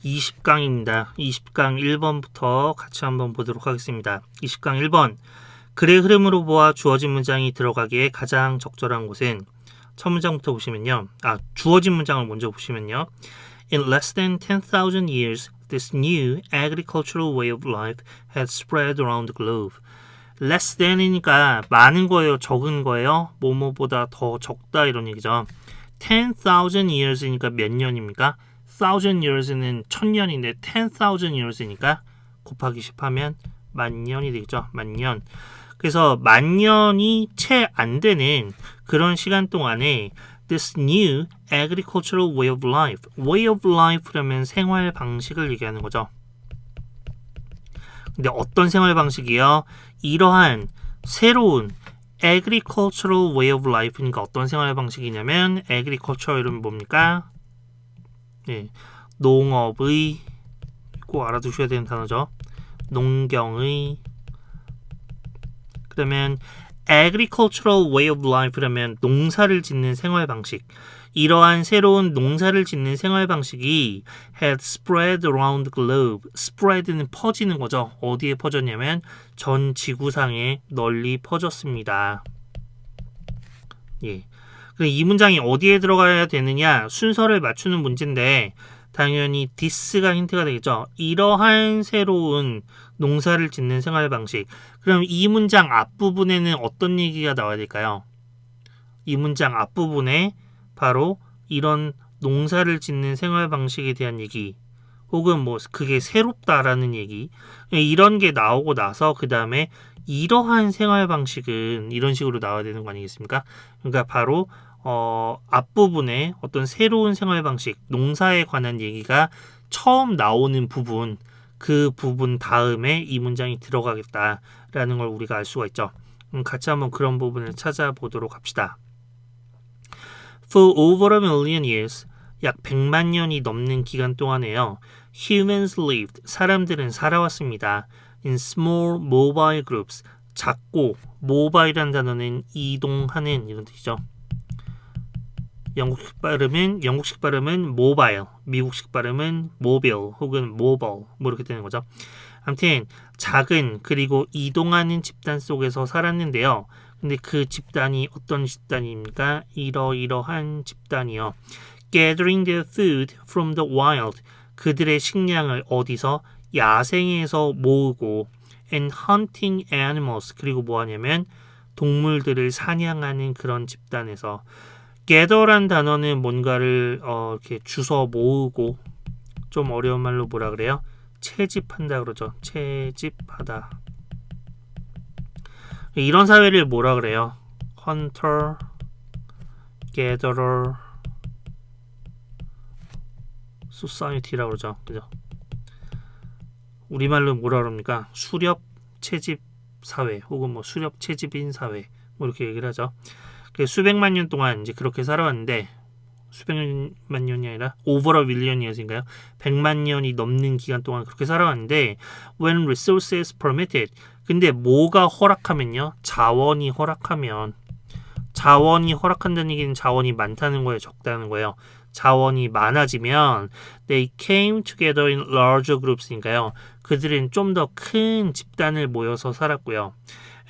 20강입니다. 20강 1번부터 같이 한번 보도록 하겠습니다. 20강 1번. 글의 흐름으로 보아 주어진 문장이 들어가기에 가장 적절한 곳은 첫 문장부터 보시면요. 주어진 문장을 먼저 보시면요. In less than 10,000 years, this new agricultural way of life had spread around the globe. less than이니까 많은 거예요, 적은 거예요? 뭐뭐보다 더 적다 이런 얘기죠. 10,000 years니까 몇 년입니까? 1,000 years는 1000년인데 10,000 years니까 곱하기 10 하면 만년이 되겠죠. 만년. 그래서 만년이 채 안 되는 그런 시간 동안에 this new agricultural way of life. way of life라면 생활 방식을 얘기하는 거죠. 근데 어떤 생활 방식이요? 이러한 새로운 agricultural way of life니까 어떤 생활 방식이냐면 agriculture 이름은 뭡니까? 네, 농업의 꼭 알아두셔야 되는 단어죠. 농경의 그러면 agricultural way of life라면 농사를 짓는 생활 방식. 이러한 새로운 농사를 짓는 생활 방식이 had spread around the globe. spread는 퍼지는 거죠. 어디에 퍼졌냐면 전 지구상에 널리 퍼졌습니다. 예. 이 문장이 어디에 들어가야 되느냐 순서를 맞추는 문제인데 당연히 this가 힌트가 되겠죠. 이러한 새로운 농사를 짓는 생활 방식. 그럼 이 문장 앞부분에는 어떤 얘기가 나와야 될까요? 이 문장 앞부분에 바로 이런 농사를 짓는 생활 방식에 대한 얘기 혹은 뭐 그게 새롭다라는 얘기 이런 게 나오고 나서 그 다음에 이러한 생활 방식은 이런 식으로 나와야 되는 거 아니겠습니까? 그러니까 바로 앞부분에 어떤 새로운 생활 방식, 농사에 관한 얘기가 처음 나오는 부분, 그 부분 다음에 이 문장이 들어가겠다라는 걸 우리가 알 수가 있죠. 같이 한번 그런 부분을 찾아보도록 합시다. For over a million years, 약 100만 년이 넘는 기간 동안에요. Humans lived, 사람들은 살아왔습니다. In small mobile groups, 작고, mobile이라는 단어는 이동하는 이런 뜻이죠. 영국식 발음은 mobile, 미국식 발음은 mobile 혹은 mobile 뭐 이렇게 되는 거죠. 아무튼 작은 그리고 이동하는 집단 속에서 살았는데요. 근데 그 집단이 어떤 집단입니까? 이러이러한 집단이요. Gathering their food from the wild. 그들의 식량을 어디서? 야생에서 모으고 and hunting animals. 그리고 뭐 하냐면 동물들을 사냥하는 그런 집단에서 gather란 단어는 뭔가를 이렇게 주워 모으고 좀 어려운 말로 뭐라 그래요? 채집한다 그러죠. 채집하다. 이런 사회를 뭐라 그래요? hunter, gatherer, society라고 그러죠. 그죠? 우리말로 뭐라 그럽니까? 수렵 채집 사회 혹은 뭐 수렵 채집인 사회 뭐 이렇게 얘기를 하죠. 수백만 년 동안 이제 그렇게 살아왔는데 수백만 년이 아니라 over a million years인가요? 100만 년이 넘는 기간 동안 그렇게 살아왔는데 when resources permitted 근데 뭐가 허락하면요? 자원이 허락하면 자원이 허락한다는 얘기는 자원이 많다는 거예요? 적다는 거예요? 자원이 많아지면 they came together in larger groups니까요. 그들은 좀 더 큰 집단을 모여서 살았고요.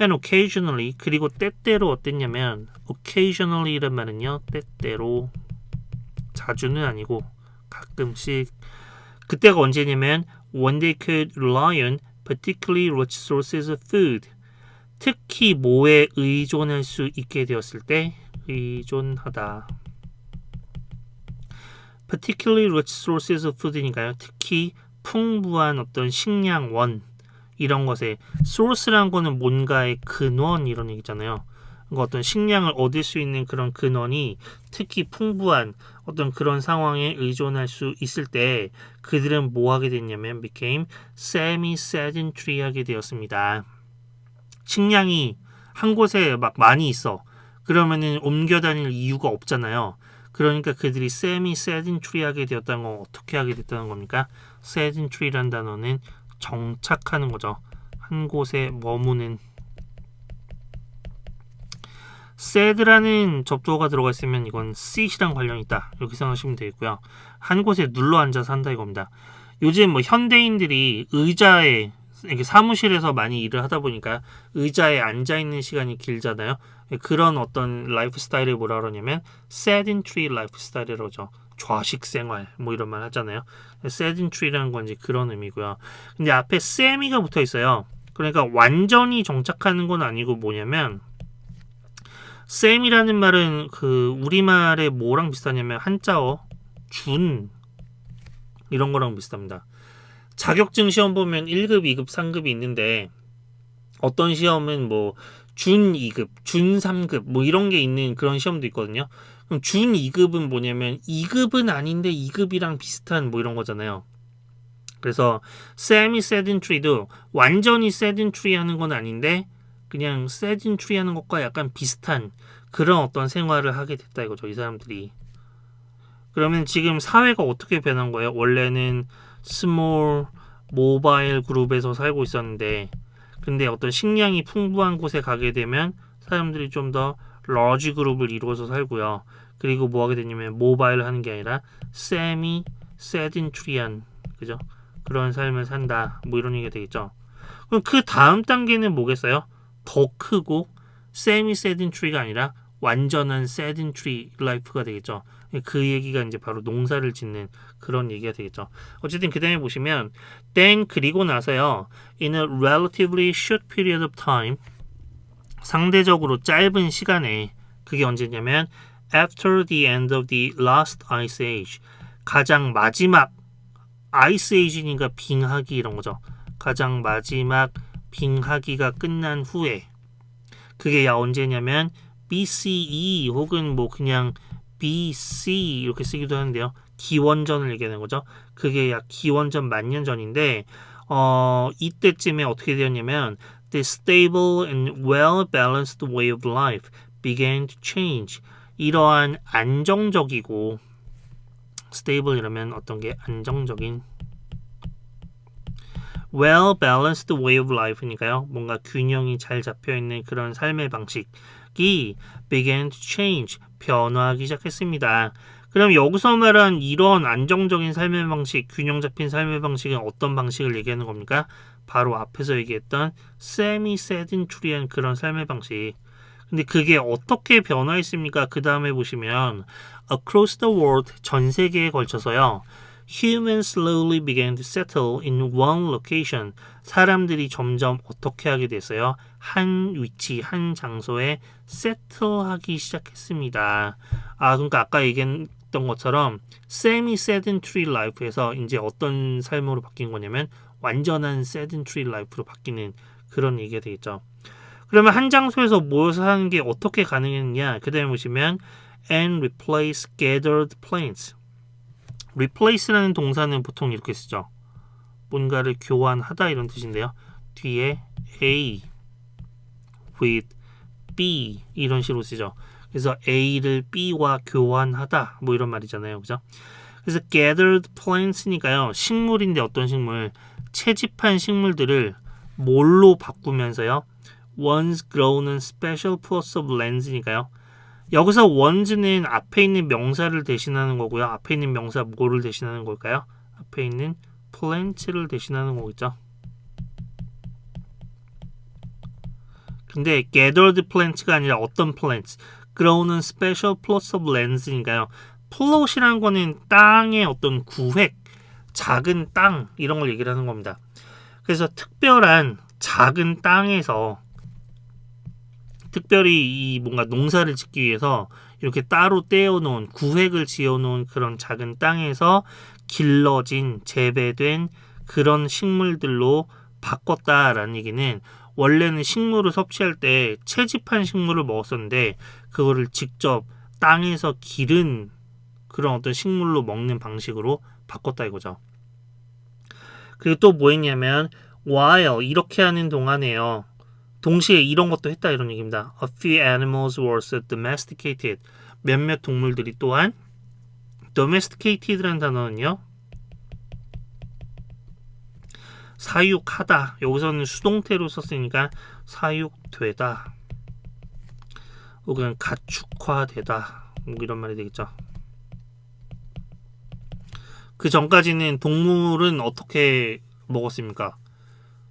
And occasionally 그리고 때때로 어땠냐면 occasionally란 말은요. 때때로 자주는 아니고 가끔씩 그때가 언제냐면 when they could rely on particularly rich sources of food 특히 뭐에 의존할 수 있게 되었을 때 의존하다 particularly rich sources of food니까요. 특히 풍부한 어떤 식량원 이런 것에 source라는 거는 뭔가의 근원 이런 얘기잖아요. 그러니까 어떤 식량을 얻을 수 있는 그런 근원이 특히 풍부한 어떤 그런 상황에 의존할 수 있을 때 그들은 뭐 하게 됐냐면 became semi-sedentary 하게 되었습니다. 식량이 한 곳에 막 많이 있어. 그러면은 옮겨 다닐 이유가 없잖아요. 그러니까 그들이 semi-sedentary 하게 되었다는 건 어떻게 하게 됐다는 겁니까? sedentary라는 단어는 정착하는 거죠. 한 곳에 머무는 sad라는 접두어가 들어가 있으면 이건 sit이랑 관련이 있다. 이렇게 생각하시면 되겠고요. 한 곳에 눌러 앉아서 한다 이겁니다. 요즘 뭐 현대인들이 의자에 이렇게 사무실에서 많이 일을 하다 보니까 의자에 앉아 있는 시간이 길잖아요. 그런 어떤 라이프 스타일을 뭐라 그러냐면 sedentary 라이프 스타일이라고 하죠. 좌식 생활 뭐 이런 말 하잖아요. sedentary라는 건 이제 그런 의미고요. 근데 앞에 semi가 붙어 있어요. 그러니까 완전히 정착하는 건 아니고 뭐냐면 sem이라는 말은 그 우리말의 뭐랑 비슷하냐면 한자어 준 이런 거랑 비슷합니다. 자격증 시험 보면 1급, 2급, 3급이 있는데 어떤 시험은 뭐 준 2급, 준 3급 뭐 이런 게 있는 그런 시험도 있거든요. 그럼 준 2급은 뭐냐면 2급은 아닌데 2급이랑 비슷한 뭐 이런 거잖아요. 그래서 semi sedentary도 완전히 sedentary 하는 건 아닌데 그냥 sedentary 하는 것과 약간 비슷한 그런 어떤 생활을 하게 됐다 이거죠. 이 사람들이. 그러면 지금 사회가 어떻게 변한 거예요? 원래는 스몰 모바일 그룹에서 살고 있었는데 근데 어떤 식량이 풍부한 곳에 가게 되면 사람들이 좀 더 러지 그룹을 이루어서 살고요. 그리고 뭐 하게 되냐면 모바일 하는 게 아니라 세미 세덴트리한 그죠? 그런 삶을 산다. 뭐 이런 얘기가 되겠죠. 그럼 그 다음 단계는 뭐겠어요? 더 크고 세미 세덴트리가 아니라 완전한 세덴트리 라이프가 되겠죠. 그 얘기가 이제 바로 농사를 짓는 그런 얘기가 되겠죠. 어쨌든 그 다음에 보시면 then 그리고 나서요. In a relatively short period of time 상대적으로 짧은 시간에 그게 언제냐면 after the end of the last ice age 가장 마지막 아이스 에이지니까 빙하기 이런 거죠. 가장 마지막 빙하기가 끝난 후에 그게 언제냐면 BCE 혹은 뭐 그냥 BC 이렇게 쓰기도 하는데요. 기원전을 얘기하는 거죠. 그게 약 기원전 만년 전인데 이때쯤에 어떻게 되었냐면 The stable and well-balanced way of life began to change. 이러한 안정적이고 stable 이러면 어떤 게 안정적인 well-balanced way of life니까요. 뭔가 균형이 잘 잡혀있는 그런 삶의 방식이 began to change. 변화하기 시작했습니다. 그럼 여기서 말한 이런 안정적인 삶의 방식, 균형 잡힌 삶의 방식은 어떤 방식을 얘기하는 겁니까? 바로 앞에서 얘기했던 semi-sedentarian 그런 삶의 방식. 근데 그게 어떻게 변화했습니까? 그 다음에 보시면 across the world 전 세계에 걸쳐서요. Humans slowly began to settle in one location. 사람들이 점점 어떻게 하게 됐어요? 한 위치, 한 장소에 settle하기 시작했습니다. 그러니까 아까 얘기했던 것처럼 semi-sedentary life에서 이제 어떤 삶으로 바뀐 거냐면 완전한 sedentary life로 바뀌는 그런 얘기가 되겠죠. 그러면 한 장소에서 모여서 사는 게 어떻게 가능했느냐? 그 다음에 보시면 and replace gathered plants. replace라는 동사는 보통 이렇게 쓰죠. 뭔가를 교환하다 이런 뜻인데요. 뒤에 A with B 이런 식으로 쓰죠. 그래서 A를 B와 교환하다 뭐 이런 말이잖아요. 그죠? 그래서 gathered plants니까요. 식물인데 어떤 식물? 채집한 식물들을 뭘로 바꾸면서요? once grown in special plots of lands니까요. 여기서 once는 앞에 있는 명사를 대신하는 거고요. 앞에 있는 명사 뭐를 대신하는 걸까요? 앞에 있는 plant를 대신하는 거겠죠. 근데 gathered plant가 아니라 어떤 plants? grown in special plots of lands니까요. plot이라는 거는 땅의 어떤 구획, 작은 땅 이런 걸 얘기를 하는 겁니다. 그래서 특별한 작은 땅에서 특별히 이 뭔가 농사를 짓기 위해서 이렇게 따로 떼어놓은 구획을 지어놓은 그런 작은 땅에서 길러진 재배된 그런 식물들로 바꿨다라는 얘기는 원래는 식물을 섭취할 때 채집한 식물을 먹었었는데 그거를 직접 땅에서 기른 그런 어떤 식물로 먹는 방식으로 바꿨다 이거죠. 그리고 또 뭐 했냐면 while 이렇게 하는 동안에요. 동시에 이런 것도 했다 이런 얘기입니다. A few animals were domesticated. 몇몇 동물들이 또한 domesticated라는 단어는요. 사육하다. 여기서는 수동태로 썼으니까 사육되다. 혹은 가축화되다. 뭐 이런 말이 되겠죠. 그 전까지는 동물은 어떻게 먹었습니까?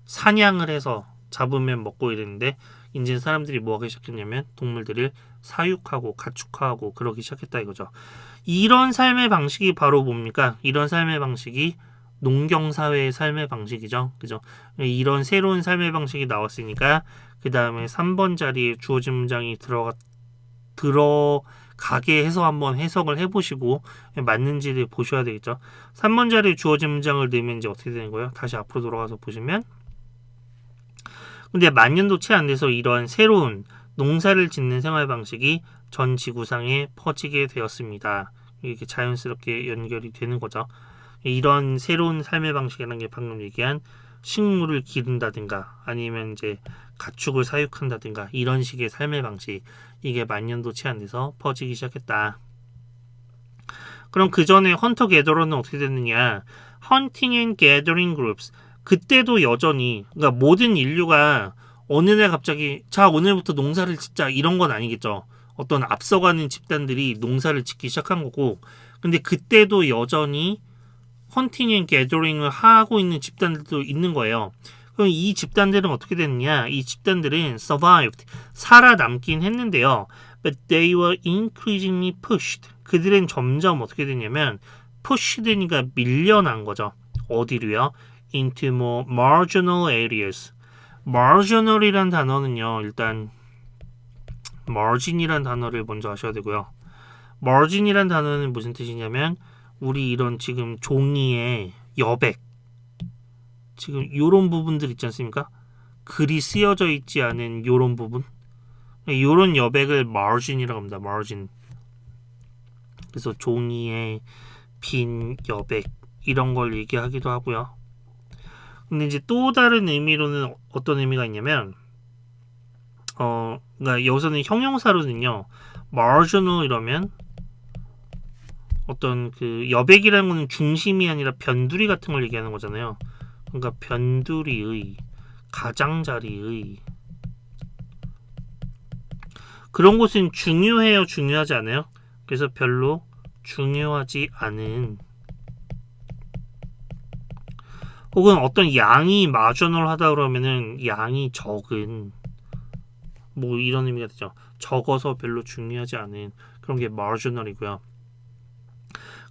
사냥을 해서 잡으면 먹고 이랬는데 이제 사람들이 뭐 하기 시작했냐면 동물들을 사육하고 가축화하고 그러기 시작했다 이거죠. 이런 삶의 방식이 바로 뭡니까? 이런 삶의 방식이 농경사회의 삶의 방식이죠. 그죠? 이런 새로운 삶의 방식이 나왔으니까 그 다음에 3번 자리에 주어진 문장이 들어가게 해서 한번 해석을 해보시고 맞는지를 보셔야 되겠죠. 3번 자리에 주어진 문장을 넣으면 이제 어떻게 되는 거예요? 다시 앞으로 돌아가서 보시면 근데 만년도 채 안 돼서 이러한 새로운 농사를 짓는 생활 방식이 전 지구상에 퍼지게 되었습니다. 이렇게 자연스럽게 연결이 되는 거죠. 이런 새로운 삶의 방식이라는 게 방금 얘기한 식물을 기른다든가 아니면 이제 가축을 사육한다든가 이런 식의 삶의 방식 이게 만년도 채 안 돼서 퍼지기 시작했다. 그럼 그 전에 헌터 게더러는 어떻게 됐느냐? 헌팅 앤 게더링 그룹스 그때도 여전히 그러니까 모든 인류가 어느 날 갑자기 자 오늘부터 농사를 짓자 이런 건 아니겠죠. 어떤 앞서가는 집단들이 농사를 짓기 시작한 거고 근데 그때도 여전히 헌팅 앤 게더링을 하고 있는 집단들도 있는 거예요. 그럼 이 집단들은 어떻게 됐느냐? 이 집단들은 survived 살아남긴 했는데요. But they were increasingly pushed 그들은 점점 어떻게 됐냐면 pushed니까 밀려난 거죠. 어디로요? into more marginal areas. marginal이란 단어는요. 일단 margin이란 단어를 먼저 아셔야 되고요. margin이란 단어는 무슨 뜻이냐면 우리 이런 지금 종이의 여백 지금 요런 부분들 있지 않습니까? 글이 쓰여져 있지 않은 요런 부분 요런 여백을 margin이라고 합니다. margin. 그래서 종이의 빈 여백 이런 걸 얘기하기도 하고요. 근데 이제 또 다른 의미로는 어떤 의미가 있냐면 그러니까 여기서는 형용사로는요. marginal 이러면 어떤 그 여백이라는 거는 중심이 아니라 변두리 같은 걸 얘기하는 거잖아요. 그러니까 변두리의 가장자리의 그런 곳은 중요해요, 중요하지 않아요? 그래서 별로 중요하지 않은 혹은 어떤 양이 마저널하다 그러면은 양이 적은 뭐 이런 의미가 되죠. 적어서 별로 중요하지 않은 그런 게 마저널이고요.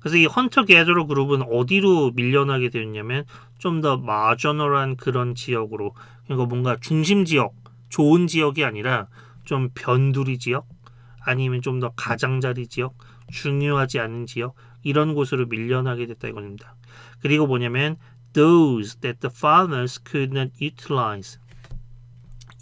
그래서 이 헌터 게더러 그룹은 어디로 밀려나게 되었냐면 좀 더 마저널한 그런 지역으로 그러니까 뭔가 중심 지역, 좋은 지역이 아니라 좀 변두리 지역 아니면 좀 더 가장자리 지역, 중요하지 않은 지역 이런 곳으로 밀려나게 됐다 이겁니다. 그리고 뭐냐면 those that the farmers could not utilize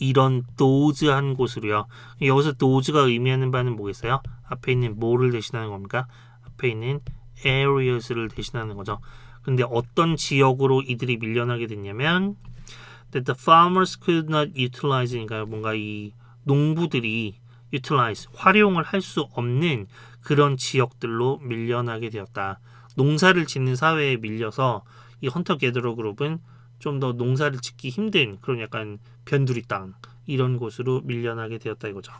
이런 those한 곳으로요. 여기서 those가 의미하는 바는 뭐겠어요? 앞에 있는 뭐를 대신하는 겁니까? 앞에 있는 areas를 대신하는 거죠. 근데 어떤 지역으로 이들이 밀려나게 됐냐면 that the farmers could not utilize 그러니까 뭔가 이 농부들이 utilize 활용을 할 수 없는 그런 지역들로 밀려나게 되었다. 농사를 짓는 사회에 밀려서 이 헌터 게더러 그룹은 좀 더 농사를 짓기 힘든 그런 약간 변두리 땅 이런 곳으로 밀려나게 되었다 이거죠.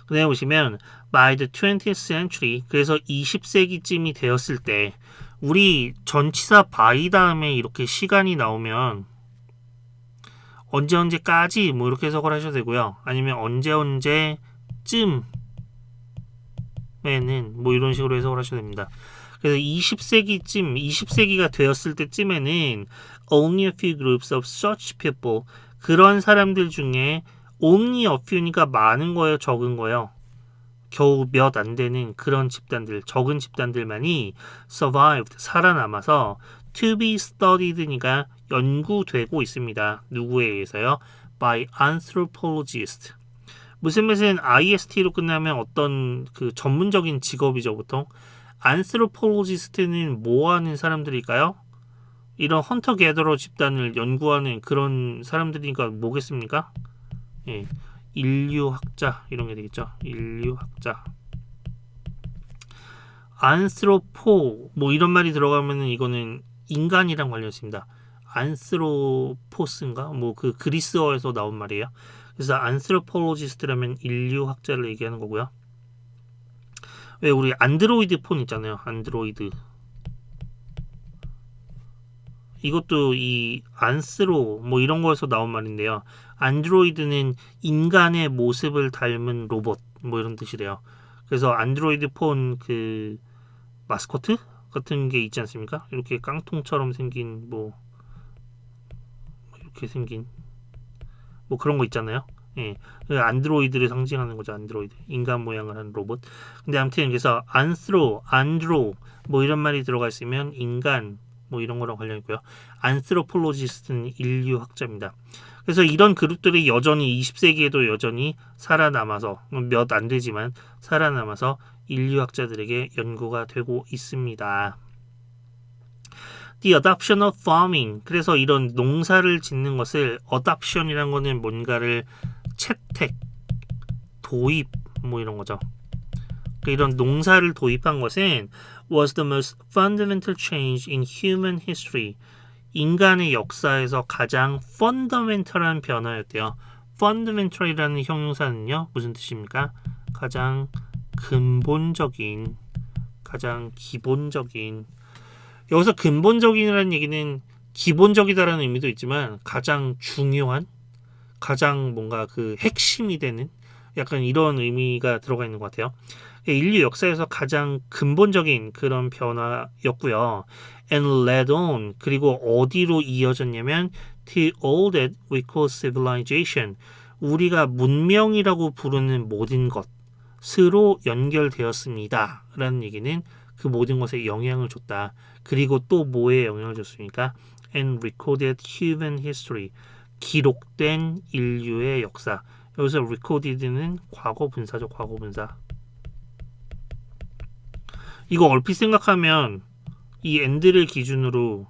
그다음에 보시면 by the 20th century 그래서 20세기쯤이 되었을 때 우리 전치사 by 다음에 이렇게 시간이 나오면 언제까지 뭐 이렇게 해석을 하셔도 되고요. 아니면 언제쯤에는 뭐 이런 식으로 해석을 하셔도 됩니다. 그래서 20세기가 되었을 때쯤에는 only a few groups of such people 그런 사람들 중에 only a few니까 많은 거예요, 적은 거예요. 겨우 몇 안 되는 그런 집단들, 적은 집단들만이 survived, 살아남아서 to be studied니까 연구되고 있습니다. 누구에 의해서요? by anthropologists. 무슨 말은 IST로 끝나면 어떤 그 전문적인 직업이죠, 보통. anthropologist는 뭐 하는 사람들일까요? 이런 헌터 게더러 집단을 연구하는 그런 사람들이니까 뭐겠습니까? 예, 인류학자 이런 게 되겠죠. 인류학자. 안스로포 뭐 이런 말이 들어가면은 이거는 인간이랑 관련 있습니다. 안스로포스인가? 뭐 그 그리스어에서 나온 말이에요. 그래서 안스로폴로지스트라면 인류학자를 얘기하는 거고요. 왜 우리 안드로이드 폰 있잖아요. 안드로이드 이것도 이 안스로 뭐 이런 거에서 나온 말인데요. 안드로이드는 인간의 모습을 닮은 로봇 뭐 이런 뜻이래요. 그래서 안드로이드 폰 그 마스코트 같은 게 있지 않습니까? 이렇게 깡통처럼 생긴 뭐 이렇게 생긴 뭐 그런 거 있잖아요. 예, 그 안드로이드를 상징하는 거죠. 안드로이드, 인간 모양을 한 로봇. 근데 아무튼 그래서 안스로, 안드로 뭐 이런 말이 들어가 있으면 인간 뭐 이런 거랑 관련 있고요. 안스로폴로지스트는 인류학자입니다. 그래서 이런 그룹들이 여전히 20세기에도 여전히 살아남아서 몇 안 되지만 살아남아서 인류학자들에게 연구가 되고 있습니다. The adoption of farming. 그래서 이런 농사를 짓는 것을 adoption이란 거는 뭔가를 채택, 도입 뭐 이런 거죠. 이런 농사를 도입한 것은 was the most fundamental change in human history. 인간의 역사에서 가장 fundamental한 변화였대요. fundamental이라는 형용사는요. 무슨 뜻입니까? 가장 근본적인, 가장 기본적인. 여기서 근본적인이라는 얘기는 기본적이다라는 의미도 있지만 가장 중요한, 가장 뭔가 그 핵심이 되는 약간 이런 의미가 들어가 있는 것 같아요. 인류 역사에서 가장 근본적인 그런 변화였고요. And led on. 그리고 어디로 이어졌냐면 to all that we call civilization. 우리가 문명이라고 부르는 모든 것으로 연결되었습니다. 라는 얘기는 그 모든 것에 영향을 줬다. 그리고 또 뭐에 영향을 줬습니까? And recorded human history. 기록된 인류의 역사. 여기서 recorded는 과거 분사죠. 과거 분사. 이거 얼핏 생각하면 이 and를 기준으로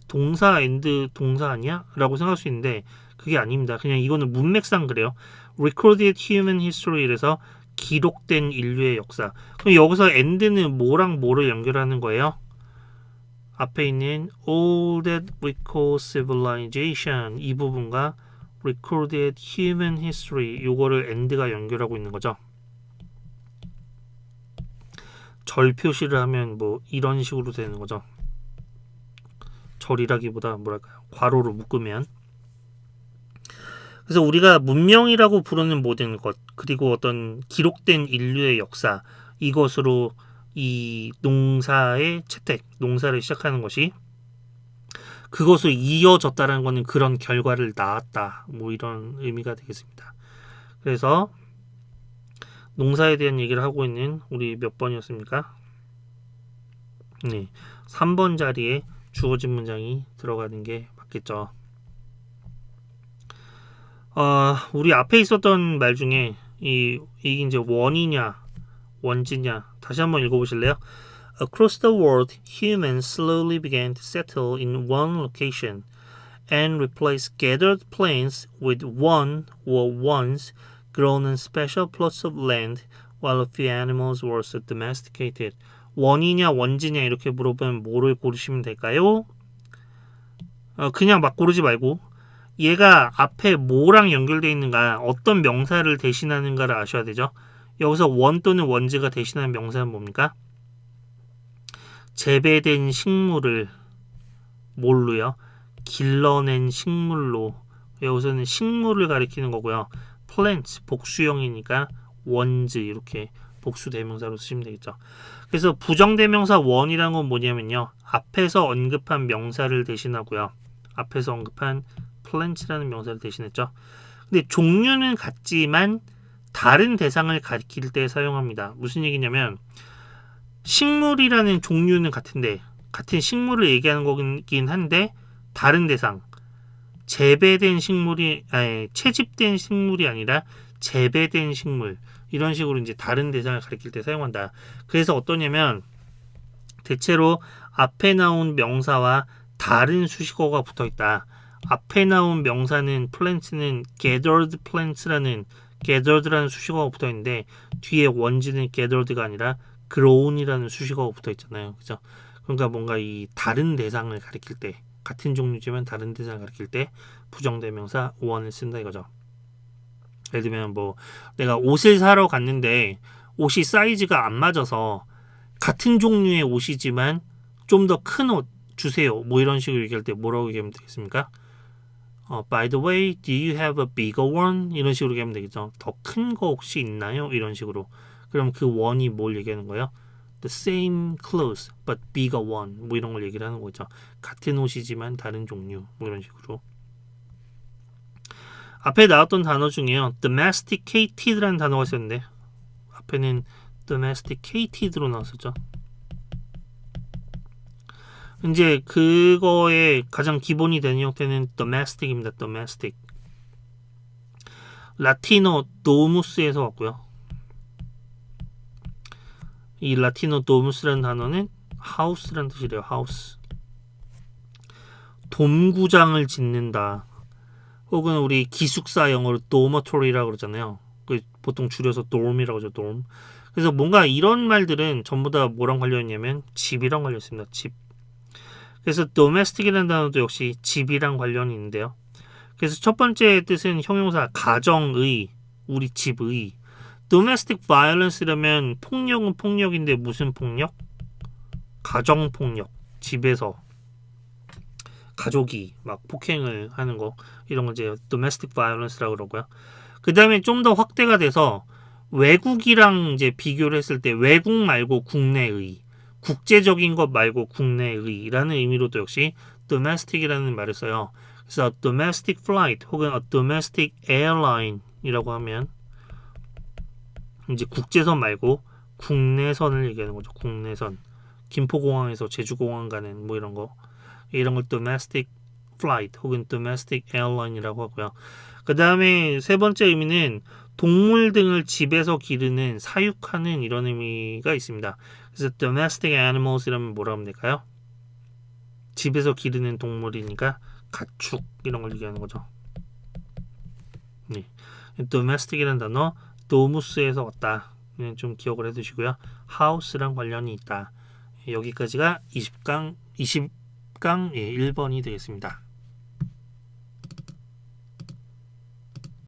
동사 and 동사 아니야? 라고 생각할 수 있는데 그게 아닙니다. 그냥 이거는 문맥상 그래요. recorded human history에서 기록된 인류의 역사. 그럼 여기서 and는 뭐랑 뭐를 연결하는 거예요? 앞에 있는 all that we call civilization 이 부분과 recorded human history 요거를 and가 연결하고 있는 거죠. 절 표시를 하면 뭐 이런 식으로 되는 거죠. 절이라기보다 뭐랄까요? 괄호로 묶으면. 그래서 우리가 문명이라고 부르는 모든 것 그리고 어떤 기록된 인류의 역사 이것으로 이 농사의 채택, 농사를 시작하는 것이 그것을 이어졌다는 것은 그런 결과를 낳았다. 뭐 이런 의미가 되겠습니다. 그래서 농사에 대한 얘기를 하고 있는 우리 몇 번이었습니까? 네, 3번 자리에 주어진 문장이 들어가는 게 맞겠죠. 우리 앞에 있었던 말 중에 이게 이제 원이냐 원지냐 다시 한번 읽어보실래요? Across the world, humans slowly began to settle in one location and replace gathered plains with one or ones grown on special plots of land while a few animals were also domesticated. 원이냐 원지냐 이렇게 물어보면 뭐를 고르시면 될까요? 그냥 막 고르지 말고 얘가 앞에 뭐랑 연결되어 있는가 어떤 명사를 대신하는가를 아셔야 되죠. 여기서 원 또는 원지가 대신하는 명사는 뭡니까? 재배된 식물을 뭘로요? 길러낸 식물로. 여기서는 식물을 가리키는 거고요. plants 복수형이니까 원즈 이렇게 복수 대명사로 쓰시면 되겠죠. 그래서 부정대명사 원이라는 건 뭐냐면요. 앞에서 언급한 명사를 대신하고요. 앞에서 언급한 plants라는 명사를 대신했죠. 근데 종류는 같지만 다른 대상을 가리킬 때 사용합니다. 무슨 얘기냐면 식물이라는 종류는 같은데 같은 식물을 얘기하는 거긴 한데 다른 대상 재배된 식물이 채집된 식물이 아니라 재배된 식물 이런 식으로 이제 다른 대상을 가리킬 때 사용한다. 그래서 어떠냐면 대체로 앞에 나온 명사와 다른 수식어가 붙어있다. 앞에 나온 명사는 plants는 gathered plants라는 gathered라는 수식어가 붙어있는데 뒤에 원지는 gathered가 아니라 grown이라는 수식어가 붙어있잖아요. 그죠? 그러니까 뭔가 이 다른 대상을 가리킬 때 같은 종류지만 다른 대상을 가리킬 때 부정대명사 one을 쓴다 이거죠. 예를 들면 뭐 내가 옷을 사러 갔는데 옷이 사이즈가 안 맞아서 같은 종류의 옷이지만 좀 더 큰 옷, 주세요. 뭐 이런 식으로 얘기할 때 뭐라고 얘기하면 되겠습니까? By the way, do you have a bigger one? 이런 식으로 얘기하면 되겠죠. 더 큰 거 혹시 있나요? 이런 식으로. 그럼 그 one이 뭘 얘기하는 거예요? The same clothes, but bigger one. 뭐 이런 걸 얘기를 하는 거죠. 같은 옷이지만 다른 종류. 뭐 이런 식으로. 앞에 나왔던 단어 중에요. domesticated라는 단어가 있었는데 앞에는 domesticated로 나왔었죠. 이제 그거의 가장 기본이 되는 형태는 domestic입니다. domestic. 라틴어 domus에서 왔고요. 이 라틴어 domus라는 단어는 house라는 뜻이래요. house. 돔구장을 짓는다. 혹은 우리 기숙사 영어로 dormitory라고 그러잖아요. 보통 줄여서 dorm이라고 하죠. dorm. 그래서 뭔가 이런 말들은 전부 다 뭐랑 관련있냐면 집이랑 관련있습니다. 집. 그래서 domestic이라는 단어도 역시 집이랑 관련이 있는데요. 그래서 첫 번째 뜻은 형용사 가정의, 우리 집의. domestic violence라면 폭력은 폭력인데 무슨 폭력? 가정폭력. 집에서 가족이 막 폭행을 하는 거, 이런 거 이제 domestic violence라고 그러고요. 그 다음에 좀 더 확대가 돼서 외국이랑 이제 비교를 했을 때 외국 말고 국내의, 국제적인 것 말고 국내의라는 의미로도 역시 domestic이라는 말을 써요. 그래서 domestic flight 혹은 a domestic airline이라고 하면 이제 국제선 말고 국내선을 얘기하는 거죠. 국내선. 김포공항에서 제주공항 가는 뭐 이런 거. 이런 걸 domestic flight 혹은 domestic airline이라고 하고요. 그 다음에 세 번째 의미는 동물 등을 집에서 기르는, 사육하는 이런 의미가 있습니다. 그래서 domestic animals이라면 뭐라 하면 될까요? 집에서 기르는 동물이니까 가축 이런 걸 얘기하는 거죠. 네. domestic이라는 단어 domus에서 왔다. 좀 기억을 해두시고요. house랑 관련이 있다. 여기까지가 20강 1번이 되겠습니다.